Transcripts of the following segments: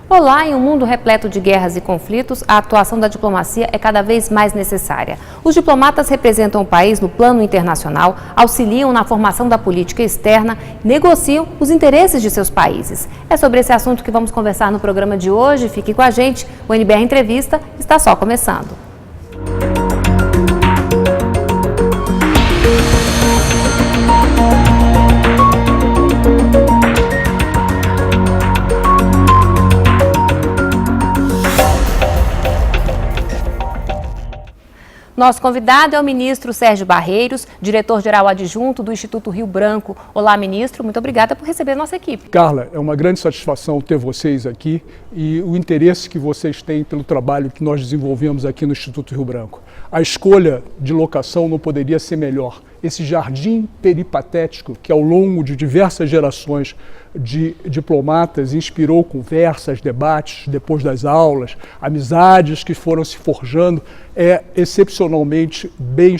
Olá, em um mundo repleto de guerras e conflitos, a atuação da diplomacia é cada vez mais necessária. Os diplomatas representam o país no plano internacional, auxiliam na formação da política externa, negociam os interesses de seus países. É sobre esse assunto que vamos conversar no programa de hoje. Fique com a gente, o NBR Entrevista está só começando. Nosso convidado é o ministro Sérgio Barreiros, diretor-geral adjunto do Instituto Rio Branco. Olá, ministro, muito obrigada por receber a nossa equipe. Carla, é uma grande satisfação ter vocês aqui e o interesse que vocês têm pelo trabalho que nós desenvolvemos aqui no Instituto Rio Branco. A escolha de locação não poderia ser melhor. Esse jardim peripatético que ao longo de diversas gerações de diplomatas inspirou conversas, debates depois das aulas, amizades que foram se forjando, é excepcionalmente bem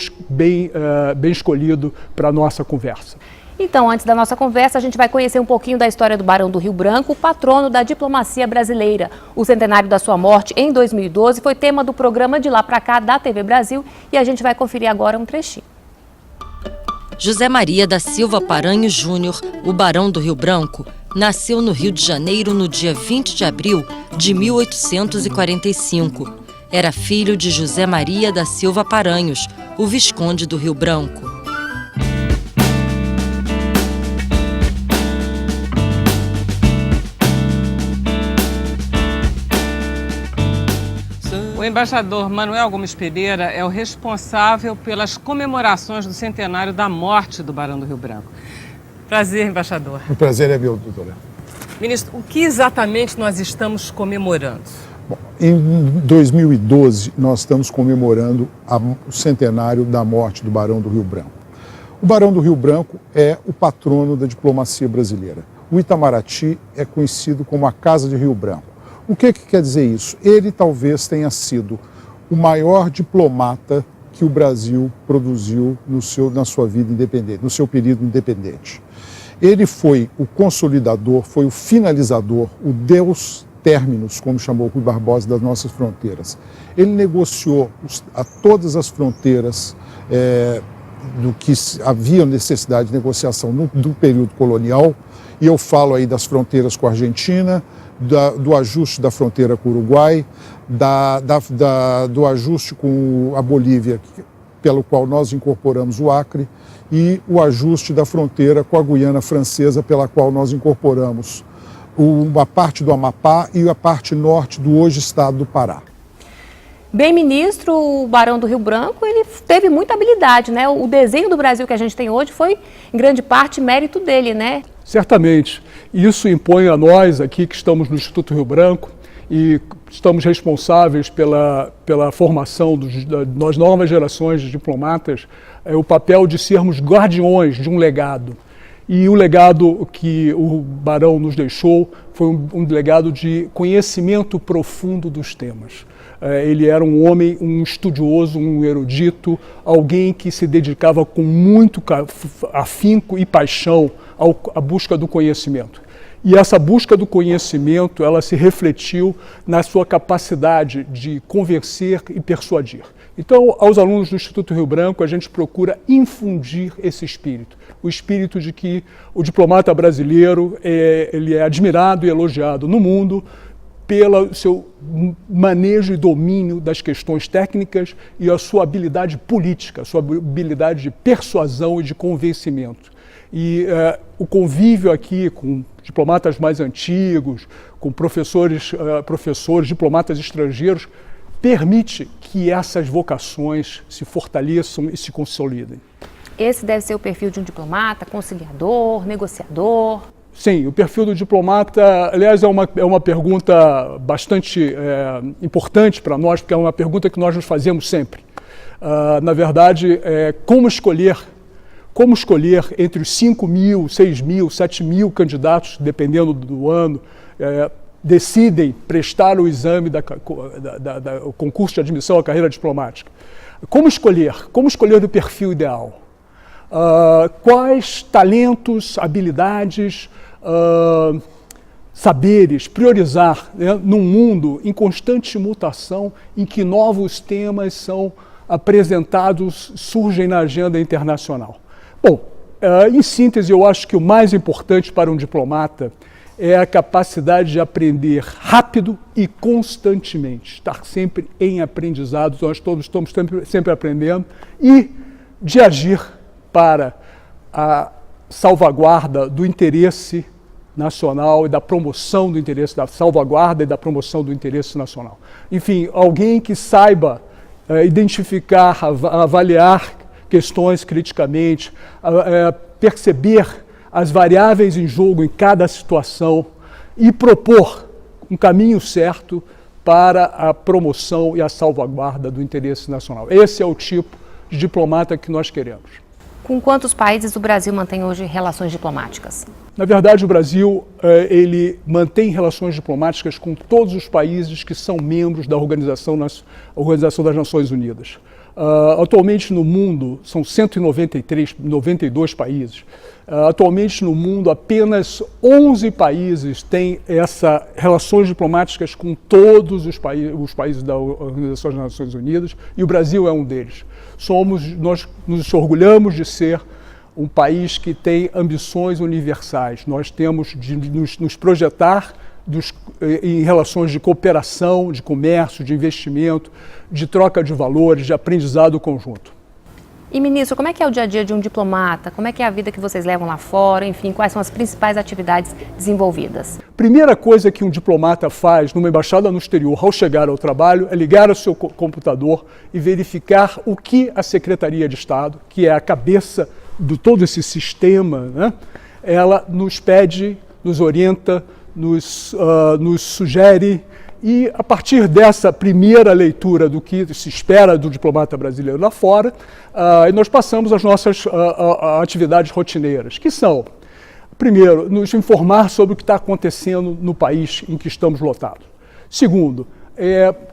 escolhido para a nossa conversa. Então, antes da nossa conversa, a gente vai conhecer um pouquinho da história do Barão do Rio Branco, o patrono da diplomacia brasileira. O centenário da sua morte, em 2012, foi tema do programa De Lá Pra Cá da TV Brasil e a gente vai conferir agora um trechinho. José Maria da Silva Paranhos Júnior, o Barão do Rio Branco, nasceu no Rio de Janeiro no dia 20 de abril de 1845. Era filho de José Maria da Silva Paranhos, o Visconde do Rio Branco. O embaixador Manuel Gomes Pereira é o responsável pelas comemorações do centenário da morte do Barão do Rio Branco. Prazer, embaixador. O prazer é meu, doutora. Ministro, o que exatamente nós estamos comemorando? Bom, em 2012, nós estamos comemorando o centenário da morte do Barão do Rio Branco. O Barão do Rio Branco é o patrono da diplomacia brasileira. O Itamaraty é conhecido como a Casa de Rio Branco. O que quer dizer isso? Ele talvez tenha sido o maior diplomata que o Brasil produziu na sua vida independente, no seu período independente. Ele foi o consolidador, foi o finalizador, o Deus Terminus, como chamou Rui Barbosa, das nossas fronteiras. Ele negociou a todas as fronteiras do que havia necessidade de negociação do período colonial, e eu falo aí das fronteiras com a Argentina, do ajuste da fronteira com o Uruguai, do ajuste com a Bolívia, pelo qual nós incorporamos o Acre, e o ajuste da fronteira com a Guiana Francesa, pela qual nós incorporamos uma parte do Amapá e a parte norte do hoje estado do Pará. Bem, ministro, o Barão do Rio Branco, ele teve muita habilidade, né? O desenho do Brasil que a gente tem hoje foi, em grande parte, mérito dele, né? Certamente. Isso impõe a nós aqui que estamos no Instituto Rio Branco e estamos responsáveis pela formação das novas gerações de diplomatas, o papel de sermos guardiões de um legado. E o legado que o Barão nos deixou foi um legado de conhecimento profundo dos temas. Ele era um homem, um estudioso, um erudito, alguém que se dedicava com muito afinco e paixão à busca do conhecimento. E essa busca do conhecimento, ela se refletiu na sua capacidade de convencer e persuadir. Então, aos alunos do Instituto Rio Branco, a gente procura infundir esse espírito. O espírito de que o diplomata brasileiro ele é admirado e elogiado no mundo pelo seu manejo e domínio das questões técnicas e a sua habilidade política, a sua habilidade de persuasão e de convencimento. E o convívio aqui com diplomatas mais antigos, com professores, diplomatas estrangeiros, permite que essas vocações se fortaleçam e se consolidem. Esse deve ser o perfil de um diplomata, conciliador, negociador? Sim, o perfil do diplomata, aliás, é uma pergunta bastante importante para nós, porque é uma pergunta que nós nos fazemos sempre. Na verdade, como escolher entre os 5 mil, 6 mil, 7 mil candidatos, dependendo do ano, decidem prestar o exame o concurso de admissão à carreira diplomática. Como escolher o perfil ideal? Quais talentos, habilidades, saberes, priorizar, né, num mundo em constante mutação, em que novos temas são apresentados, surgem na agenda internacional. Bom, em síntese, eu acho que o mais importante para um diplomata é a capacidade de aprender rápido e constantemente, estar sempre em aprendizado, nós todos estamos sempre aprendendo, e de agir para a salvaguarda do interesse nacional e da promoção do interesse, da salvaguarda e da promoção do interesse nacional. Enfim, alguém que saiba identificar, avaliar questões criticamente, perceber as variáveis em jogo em cada situação e propor um caminho certo para a promoção e a salvaguarda do interesse nacional. Esse é o tipo de diplomata que nós queremos. Com quantos países o Brasil mantém hoje relações diplomáticas? Na verdade, o Brasil ele mantém relações diplomáticas com todos os países que são membros da Organização das Nações Unidas. Atualmente no mundo são 92 países. Atualmente no mundo apenas 11 países têm essas relações diplomáticas com todos os países da Organização das Nações Unidas, e o Brasil é um deles. Nós nos orgulhamos de ser um país que tem ambições universais. Nós temos de nos projetar em relações de cooperação, de comércio, de investimento, de troca de valores, de aprendizado conjunto. E, ministro, como é que é o dia a dia de um diplomata? Como é que é a vida que vocês levam lá fora? Enfim, quais são as principais atividades desenvolvidas? Primeira coisa que um diplomata faz numa embaixada no exterior ao chegar ao trabalho é ligar ao seu computador e verificar o que a Secretaria de Estado, que é a cabeça de todo esse sistema, né, ela nos pede, nos orienta, nos sugere, e a partir dessa primeira leitura do que se espera do diplomata brasileiro lá fora, nós passamos às nossas atividades rotineiras, que são, primeiro, nos informar sobre o que está acontecendo no país em que estamos lotados. Segundo,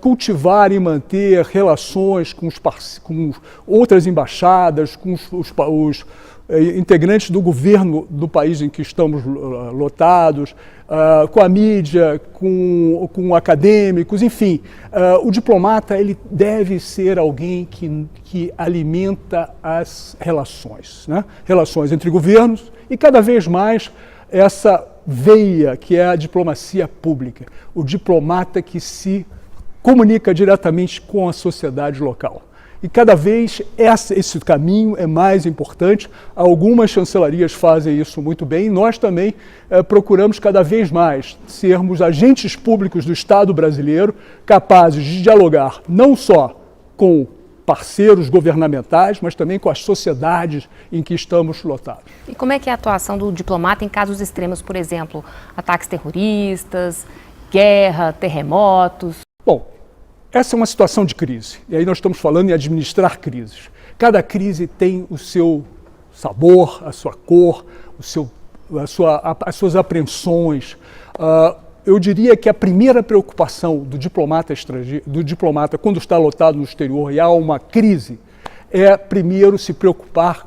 cultivar e manter relações com outras embaixadas, com os integrantes do governo do país em que estamos lotados, com a mídia, com acadêmicos, enfim. O diplomata ele deve ser alguém que alimenta as relações, né? Relações entre governos e cada vez mais essa veia que é a diplomacia pública, o diplomata que se comunica diretamente com a sociedade local. E cada vez esse caminho é mais importante. Algumas chancelarias fazem isso muito bem. Nós também procuramos cada vez mais sermos agentes públicos do Estado brasileiro, capazes de dialogar não só com parceiros governamentais, mas também com as sociedades em que estamos lotados. E como é que é a atuação do diplomata em casos extremos, por exemplo, ataques terroristas, guerra, terremotos? Bom, essa é uma situação de crise, e aí nós estamos falando em administrar crises. Cada crise tem o seu sabor, a sua cor, as suas apreensões. Eu diria que a primeira preocupação do diplomata estrangeiro, do diplomata quando está lotado no exterior e há uma crise, é primeiro se preocupar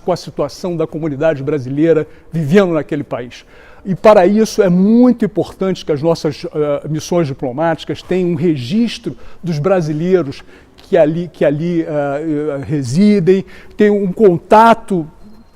com a situação da comunidade brasileira vivendo naquele país. E para isso é muito importante que as nossas missões diplomáticas tenham um registro dos brasileiros que ali residem, tenham um contato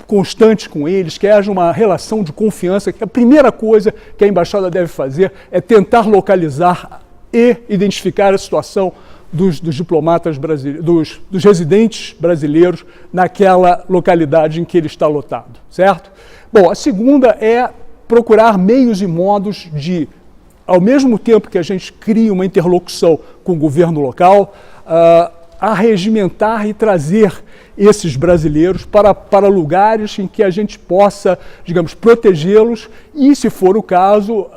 constante com eles, que haja uma relação de confiança, que a primeira coisa que a embaixada deve fazer é tentar localizar e identificar a situação dos diplomatas brasileiros, dos residentes brasileiros naquela localidade em que ele está lotado, certo? Bom, a segunda é procurar meios e modos de, ao mesmo tempo que a gente cria uma interlocução com o governo local, arregimentar e trazer esses brasileiros para lugares em que a gente possa, digamos, protegê-los e, se for o caso,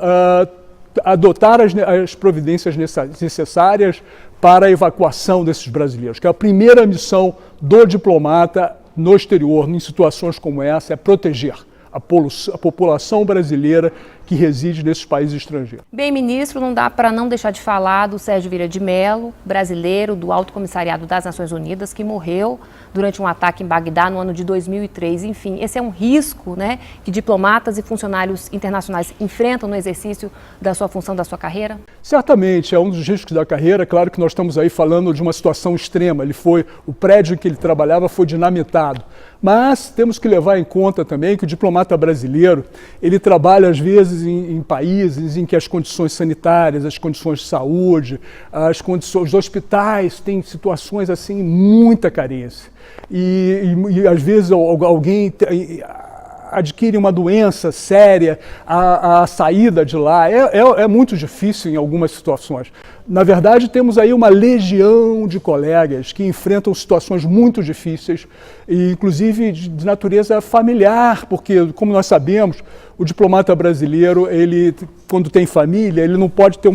adotar as providências necessárias para a evacuação desses brasileiros, que é a primeira missão do diplomata no exterior, em situações como essa, é proteger a população brasileira que reside nesses países estrangeiros. Bem, ministro, não dá para não deixar de falar do Sérgio Vieira de Mello, brasileiro do Alto Comissariado das Nações Unidas, que morreu durante um ataque em Bagdá no ano de 2003. Enfim, esse é um risco, né, que diplomatas e funcionários internacionais enfrentam no exercício da sua função, da sua carreira? Certamente, é um dos riscos da carreira. Claro que nós estamos aí falando de uma situação extrema. O prédio em que ele trabalhava foi dinamitado. Mas temos que levar em conta também que o diplomata brasileiro, ele trabalha às vezes em países em que as condições sanitárias, as condições de saúde, os hospitais têm situações assim, muita carência. E às vezes alguém adquire uma doença séria, a saída de lá é muito difícil em algumas situações. Na verdade, temos aí uma legião de colegas que enfrentam situações muito difíceis, e inclusive de natureza familiar, porque, como nós sabemos, o diplomata brasileiro, ele, quando tem família, ele não pode ter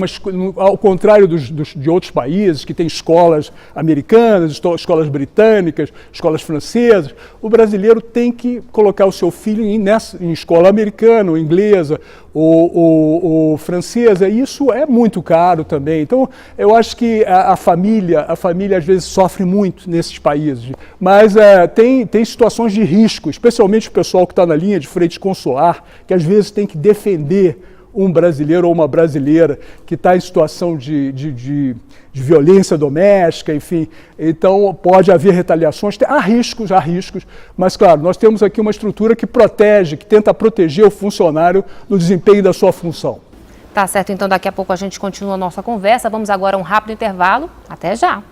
ao contrário de outros países, que tem escolas americanas, escolas britânicas, escolas francesas, o brasileiro tem que colocar o seu filho em escola americana, ou inglesa, ou francesa, e isso é muito caro também. Então, eu acho que a família às vezes sofre muito nesses países, mas tem situações de risco, especialmente o pessoal que está na linha de frente consular, que às vezes tem que defender um brasileiro ou uma brasileira que está em situação de violência doméstica, enfim. Então, pode haver retaliações, há riscos, mas, claro, nós temos aqui uma estrutura que protege, que tenta proteger o funcionário no desempenho da sua função. Tá certo, então daqui a pouco a gente continua a nossa conversa. Vamos agora a um rápido intervalo. Até já!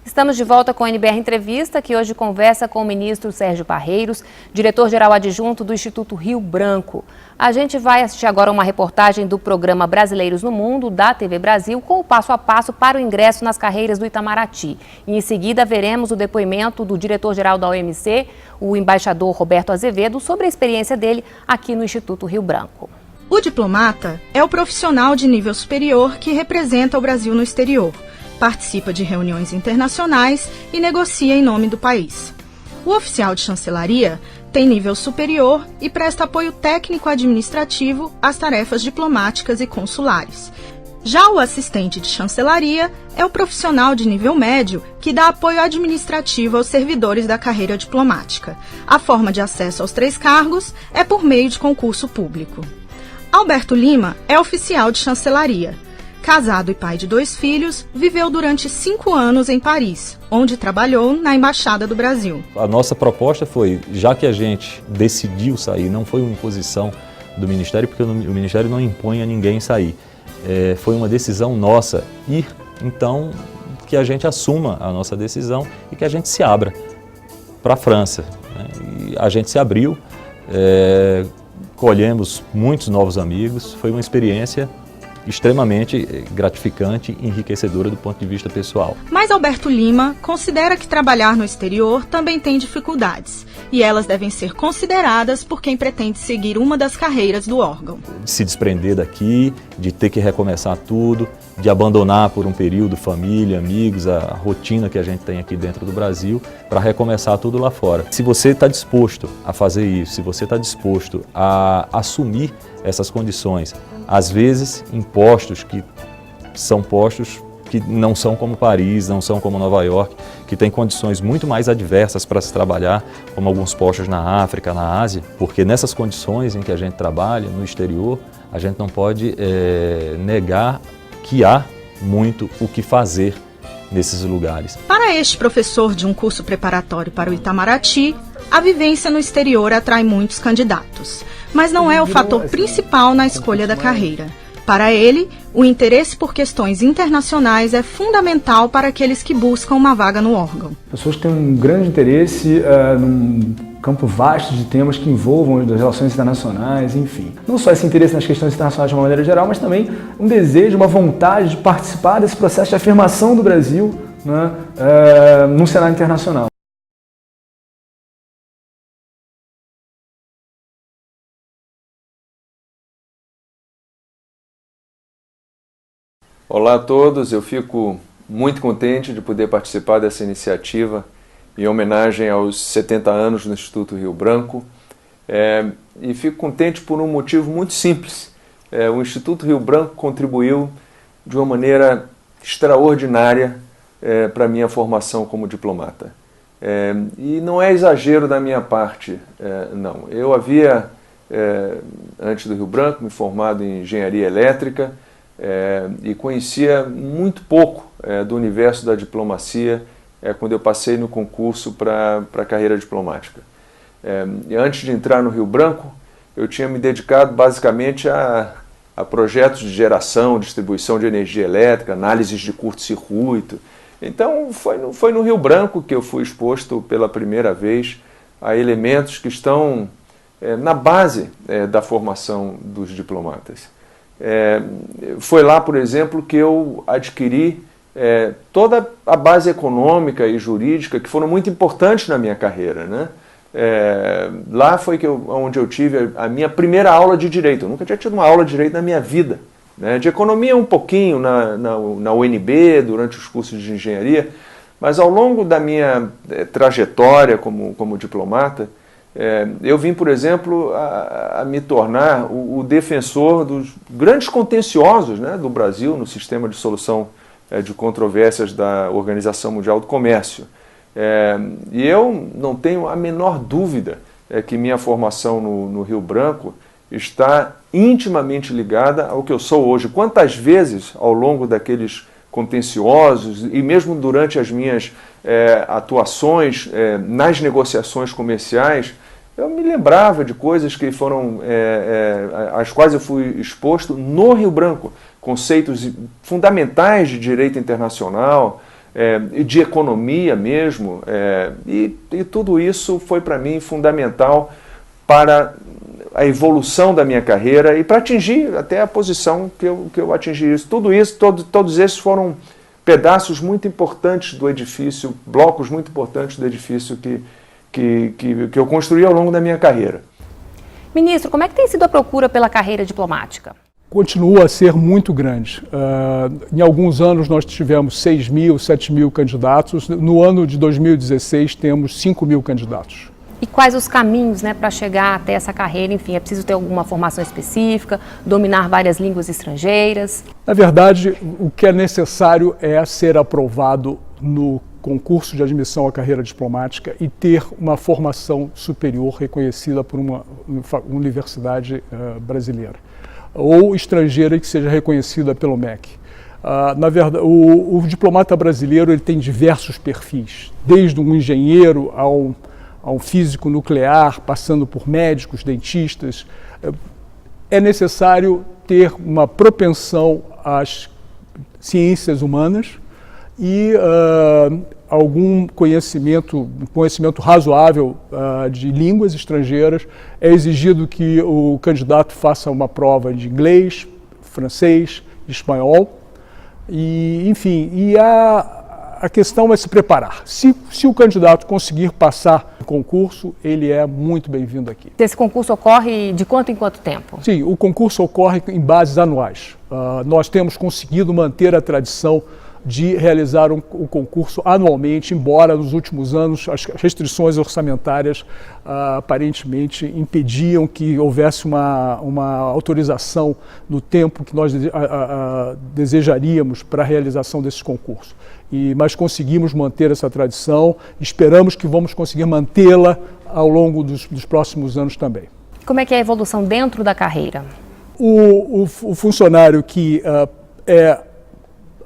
Estamos de volta com a NBR Entrevista, que hoje conversa com o ministro Sérgio Barreiros, diretor-geral adjunto do Instituto Rio Branco. A gente vai assistir agora uma reportagem do programa Brasileiros no Mundo, da TV Brasil, com o passo a passo para o ingresso nas carreiras do Itamaraty. E em seguida veremos o depoimento do diretor-geral da OMC, o embaixador Roberto Azevedo, sobre a experiência dele aqui no Instituto Rio Branco. O diplomata é o profissional de nível superior que representa o Brasil no exterior. Participa de reuniões internacionais e negocia em nome do país. O oficial de chancelaria tem nível superior e presta apoio técnico-administrativo às tarefas diplomáticas e consulares. Já o assistente de chancelaria é o profissional de nível médio que dá apoio administrativo aos servidores da carreira diplomática. A forma de acesso aos 3 cargos é por meio de concurso público. Alberto Lima é oficial de chancelaria. Casado e pai de 2 filhos, viveu durante 5 anos em Paris, onde trabalhou na Embaixada do Brasil. A nossa proposta foi, já que a gente decidiu sair, não foi uma imposição do Ministério, porque o Ministério não impõe a ninguém sair. Foi uma decisão nossa ir, então, que a gente assuma a nossa decisão e que a gente se abra para a França. E a gente se abriu, colhemos muitos novos amigos, foi uma experiência extremamente gratificante e enriquecedora do ponto de vista pessoal. Mas Alberto Lima considera que trabalhar no exterior também tem dificuldades, e elas devem ser consideradas por quem pretende seguir uma das carreiras do órgão. De se desprender daqui, de ter que recomeçar tudo, de abandonar por um período família, amigos, a rotina que a gente tem aqui dentro do Brasil, para recomeçar tudo lá fora. Se você está disposto a fazer isso, se você está disposto a assumir essas condições, às vezes em postos que são postos que não são como Paris, não são como Nova York, que tem condições muito mais adversas para se trabalhar, como alguns postos na África, na Ásia, porque nessas condições em que a gente trabalha, no exterior, a gente não pode negar que há muito o que fazer nesses lugares. Para este professor de um curso preparatório para o Itamaraty, a vivência no exterior atrai muitos candidatos, mas não é o fator principal na escolha da carreira. Para ele, o interesse por questões internacionais é fundamental para aqueles que buscam uma vaga no órgão. Pessoas que têm um grande interesse num campo vasto de temas que envolvam as relações internacionais, enfim. Não só esse interesse nas questões internacionais de uma maneira geral, mas também um desejo, uma vontade de participar desse processo de afirmação do Brasil, né, num cenário internacional. Olá a todos, eu fico muito contente de poder participar dessa iniciativa em homenagem aos 70 anos do Instituto Rio Branco. E fico contente por um motivo muito simples. O Instituto Rio Branco contribuiu de uma maneira extraordinária para a minha formação como diplomata. E não é exagero da minha parte, não. Eu havia, antes do Rio Branco, me formado em engenharia elétrica e conhecia muito pouco do universo da diplomacia quando eu passei no concurso para a carreira diplomática. E antes de entrar no Rio Branco, eu tinha me dedicado basicamente a projetos de geração, distribuição de energia elétrica, análises de curto-circuito. Então foi no Rio Branco que eu fui exposto pela primeira vez a elementos que estão na base da formação dos diplomatas. Foi lá, por exemplo, que eu adquiri toda a base econômica e jurídica que foram muito importantes na minha carreira, né? Lá foi onde eu tive a minha primeira aula de direito. Eu nunca tinha tido uma aula de direito na minha vida, né? De economia um pouquinho na UNB, durante os cursos de engenharia, mas ao longo da minha trajetória como diplomata, eu vim, por exemplo, a me tornar o defensor dos grandes contenciosos, né, do Brasil no sistema de solução de controvérsias da Organização Mundial do Comércio. E eu não tenho a menor dúvida que minha formação no Rio Branco está intimamente ligada ao que eu sou hoje. Quantas vezes, ao longo daqueles contenciosos e mesmo durante as minhas atuações nas negociações comerciais, eu me lembrava de coisas que foram, às quais eu fui exposto no Rio Branco, conceitos fundamentais de direito internacional, de economia mesmo, e tudo isso foi para mim fundamental para a evolução da minha carreira e para atingir até a posição que eu atingi. Todos esses foram pedaços muito importantes do edifício, blocos muito importantes do edifício que eu construí ao longo da minha carreira. Ministro, como é que tem sido a procura pela carreira diplomática? Continua a ser muito grande. Em alguns anos nós tivemos 6.000, 7.000 candidatos. No ano de 2016 temos 5.000 candidatos. E quais os caminhos, né, para chegar até essa carreira? Enfim, é preciso ter alguma formação específica, dominar várias línguas estrangeiras? Na verdade, o que é necessário é ser aprovado no concurso de admissão à carreira diplomática e ter uma formação superior reconhecida por uma universidade brasileira ou estrangeira que seja reconhecida pelo MEC. Na verdade, o diplomata brasileiro ele tem diversos perfis, desde um engenheiro ao físico nuclear, passando por médicos, dentistas. É necessário ter uma propensão às ciências humanas e algum conhecimento razoável de línguas estrangeiras. É exigido que o candidato faça uma prova de inglês, francês, espanhol, e, enfim, a questão é se preparar. Se o candidato conseguir passar o concurso, ele é muito bem-vindo aqui. Esse concurso ocorre de quanto em quanto tempo? Sim, o concurso ocorre em bases anuais. Nós temos conseguido manter a tradição de realizar o concurso anualmente, embora nos últimos anos as restrições orçamentárias aparentemente impediam que houvesse uma autorização no tempo que nós desejaríamos para a realização desse concurso. Mas conseguimos manter essa tradição, esperamos que vamos conseguir mantê-la ao longo dos próximos anos também. Como é que é a evolução dentro da carreira? O funcionário que é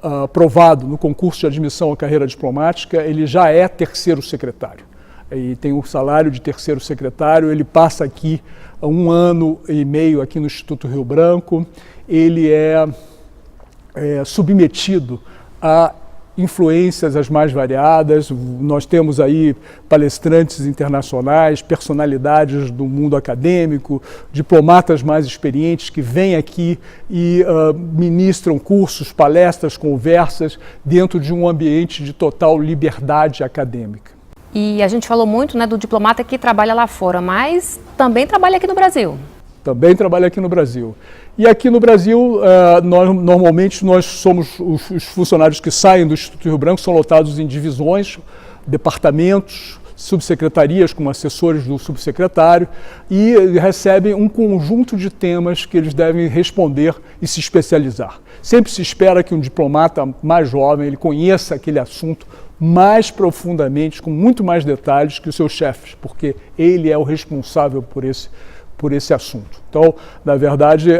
aprovado no concurso de admissão à carreira diplomática, ele já é terceiro secretário. E tem o salário de terceiro secretário, ele passa aqui 1 ano e meio aqui no Instituto Rio Branco, ele é submetido a influências as mais variadas. Nós temos aí palestrantes internacionais, personalidades do mundo acadêmico, diplomatas mais experientes que vêm aqui e ministram cursos, palestras, conversas dentro de um ambiente de total liberdade acadêmica. E a gente falou muito, né, do diplomata que trabalha lá fora, mas também trabalha aqui no Brasil. Também trabalha aqui no Brasil. E aqui no Brasil, normalmente nós somos os funcionários que saem do Instituto Rio Branco, são lotados em divisões, departamentos, subsecretarias como assessores do subsecretário e recebem um conjunto de temas que eles devem responder e se especializar. Sempre se espera que um diplomata mais jovem ele conheça aquele assunto mais profundamente, com muito mais detalhes que os seus chefes, porque ele é o responsável por esse assunto. Então, na verdade,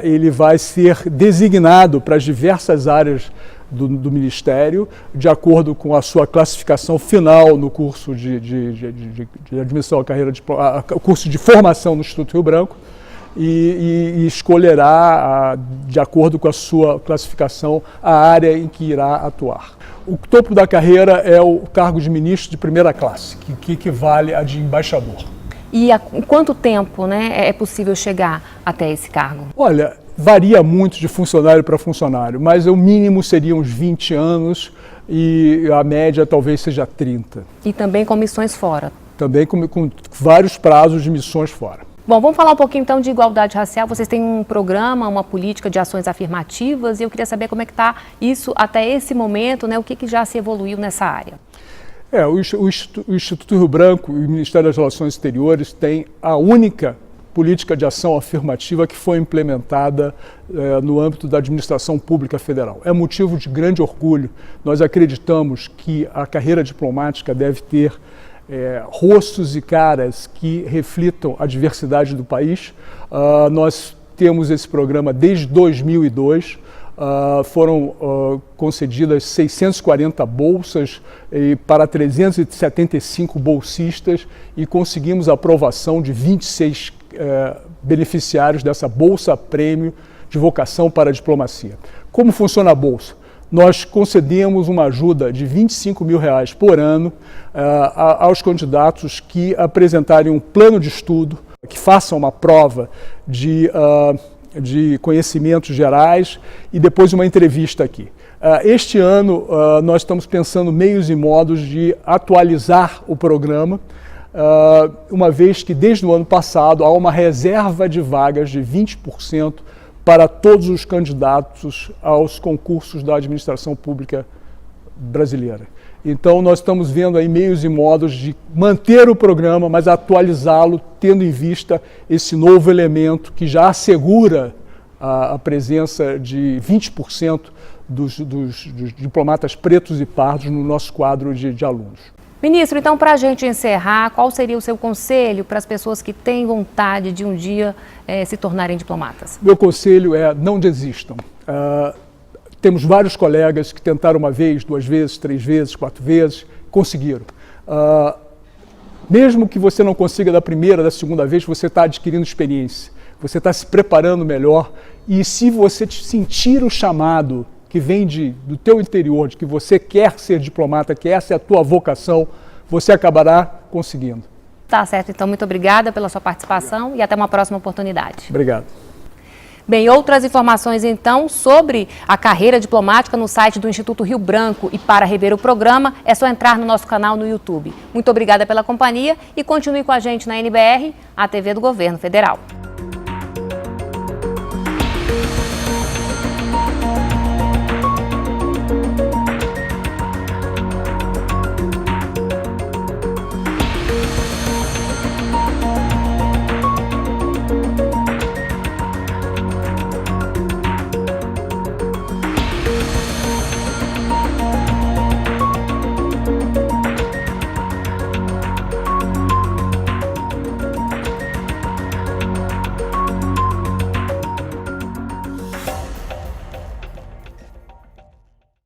ele vai ser designado para as diversas áreas do Ministério, de acordo com a sua classificação final no curso de admissão à carreira, curso de formação no Instituto Rio Branco, e escolherá, de acordo com a sua classificação, a área em que irá atuar. O topo da carreira é o cargo de ministro de primeira classe, que equivale a de embaixador. E em quanto tempo, né, é possível chegar até esse cargo? Olha, varia muito de funcionário para funcionário, mas o mínimo seria uns 20 anos e a média talvez seja 30. E também com missões fora? Também com vários prazos de missões fora. Bom, vamos falar um pouquinho então de igualdade racial. Vocês têm um programa, uma política de ações afirmativas e eu queria saber como é que está isso até esse momento, né? O que já se evoluiu nessa área? O Instituto Rio Branco e o Ministério das Relações Exteriores têm a única política de ação afirmativa que foi implementada no âmbito da administração pública federal. É motivo de grande orgulho. Nós acreditamos que a carreira diplomática deve ter rostos e caras que reflitam a diversidade do país. Nós temos esse programa desde 2002. Foram concedidas 640 bolsas para 375 bolsistas e conseguimos a aprovação de 26 beneficiários dessa Bolsa Prêmio de Vocação para a Diplomacia. Como funciona a bolsa? Nós concedemos uma ajuda de R$25 mil por ano aos candidatos que apresentarem um plano de estudo, que façam uma prova de conhecimentos gerais e depois uma entrevista aqui. Este ano nós estamos pensando meios e modos de atualizar o programa, uma vez que desde o ano passado há uma reserva de vagas de 20% para todos os candidatos aos concursos da administração pública brasileira. Então nós estamos vendo aí meios e modos de manter o programa, mas atualizá-lo, tendo em vista esse novo elemento que já assegura a presença de 20% dos diplomatas pretos e pardos no nosso quadro de alunos. Ministro, então para a gente encerrar, qual seria o seu conselho para as pessoas que têm vontade de um dia se tornarem diplomatas? Meu conselho é não desistam. Temos vários colegas que tentaram uma vez, 2 vezes, 3 vezes, 4 vezes, conseguiram. Mesmo que você não consiga da primeira, da segunda vez, você está adquirindo experiência, você está se preparando melhor e se você sentir o chamado que vem do teu interior, de que você quer ser diplomata, que essa é a tua vocação, você acabará conseguindo. Tá certo, então muito obrigada pela sua participação e até uma próxima oportunidade. Obrigado. Bem, outras informações então sobre a carreira diplomática no site do Instituto Rio Branco e para rever o programa é só entrar no nosso canal no YouTube. Muito obrigada pela companhia e continue com a gente na NBR, a TV do Governo Federal.